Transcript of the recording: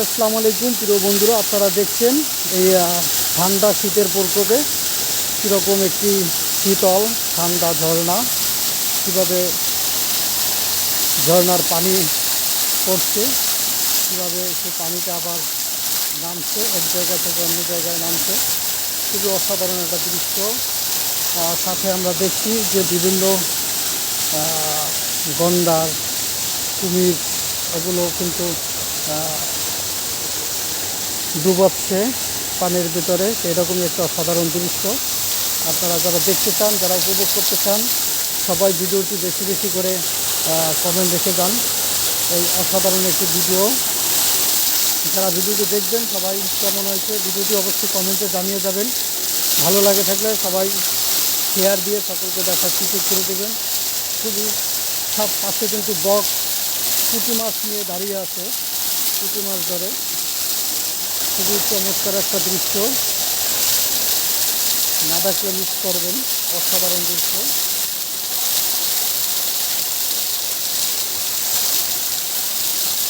আসসালামু আলাইকুম প্রিয় বন্ধুরা, আপনারা দেখছেন এই ঠান্ডা শীতের প্রকোপে কীরকম একটি শীতল ঠান্ডা ঝর্ণা, কীভাবে ঝর্ণার পানি পড়ছে, কীভাবে সেই পানিটা আবার নামছে, এক জায়গা থেকে অন্য জায়গায় নামছে। খুবই অসাধারণ একটা দৃশ্য। সাথে আমরা দেখছি যে বিভিন্ন গন্ডার, কুমির এগুলো কিন্তু ডুবাচ্ছে পানির ভিতরে। এরকমই একটা অসাধারণ দৃশ্য। আপনারা যারা দেখতে চান, যারা উপভোগ করতে চান, সবাই ভিডিওটি বেশি বেশি করে কমেন্ট রেখে যান। এই অসাধারণ একটি ভিডিও। যারা ভিডিওটি দেখবেন সবাই কেমন হয়েছে ভিডিওটি অবশ্যই কমেন্টে জানিয়ে যাবেন। ভালো লাগে থাকলে সবাই শেয়ার দিয়ে সকলকে দেখার সুযোগ করে দেবেন। খুবই সব পাশে কিন্তু বক পুঁটি মাছ নিয়ে দাঁড়িয়ে আছে, পুঁটি মাছ ধরে। খুবই চমৎকার একটা দৃশ্য, না দেখলে মিস করবেন। অসাধারণ দৃশ্য।